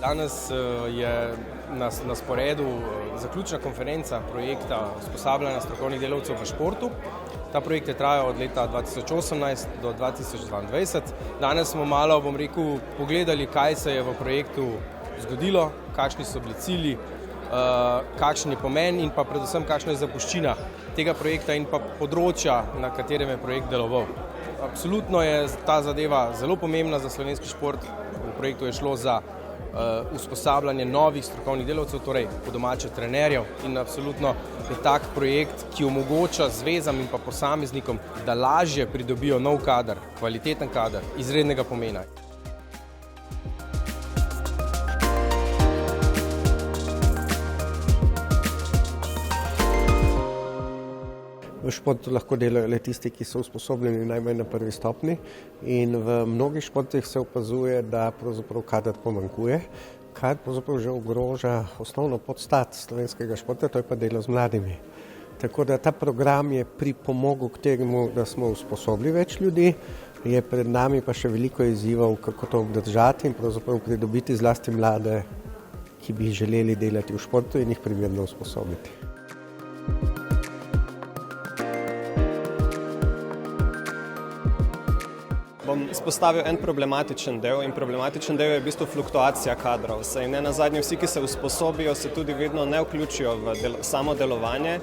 Danes je na sporedu zaključna konferenca projekta usposabljanja strokovnih delavcev v športu. Ta projekt je trajal od leta 2018 do 2022. Danes smo malo, pogledali, kaj se je v projektu zgodilo, kakšni so bili cilji, kakšen je pomen in pa predvsem kakšna je zapuščina tega projekta in pa področja, na katerem je projekt deloval. Absolutno je ta zadeva zelo pomembna za slovenski šport. V projektu je šlo za usposabljanje novih strokovnih delavcev, torej po domače trenerjev, in absolutno je tak projekt, ki omogoča zvezam in pa posameznikom, da lažje pridobijo nov kader, kvaliteten kader, izrednega pomena. V športu lahko delajo le tisti, ki so usposobljeni najmanj na prvi stopnji, in v mnogih športih se opazuje, da pravzaprav kader pomanjkuje, kar pravzaprav že ogroža osnovno podstat slovenskega športa, to je pa delo z mladimi. Tako da ta program je pripomogel k temu, da smo usposobili več ljudi, je pred nami pa še veliko izzivov, kako to obdržati in pravzaprav pridobiti zlasti mlade, ki bi želeli delati v športu in jih primerno usposobiti. Bom izpostavil en problematičen del in problematičen del je v bistvu fluktuacija kadrov. Saj ne nazadnje vsi, ki se usposobijo, se tudi vedno ne vključijo v samo delovanje.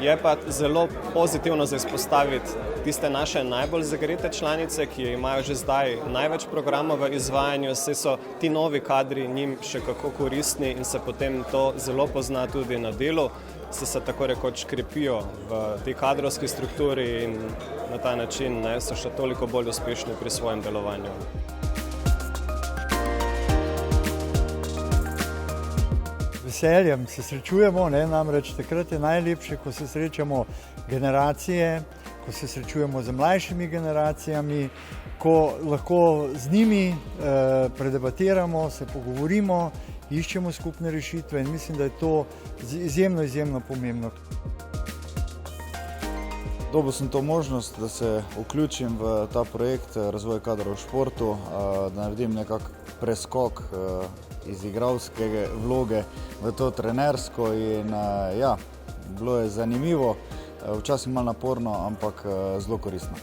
Je pa zelo pozitivno za izpostaviti tiste naše najbolj zagrete članice, ki imajo že zdaj največ programov v izvajanju, saj so ti novi kadri njim še kako koristni in se potem to zelo pozna tudi na delu, se tako rekoč krepijo v tej kadrovski strukturi in na ta način so še toliko bolj uspešni pri svojem delovanju. Veseljem se srečujemo, namreč takrat je najlepše, ko se srečamo generacije, ko se srečujemo z mlajšimi generacijami, ko lahko z njimi predebatiramo, se pogovorimo, iščemo skupne rešitve in mislim, da je to izjemno pomembno. Dobil sem to možnost, da se vključim v ta projekt razvoj kadrov v športu, da naredim nekak preskok iz igralske vloge v to trenersko in bilo je zanimivo, včasih malo naporno, ampak zelo koristno.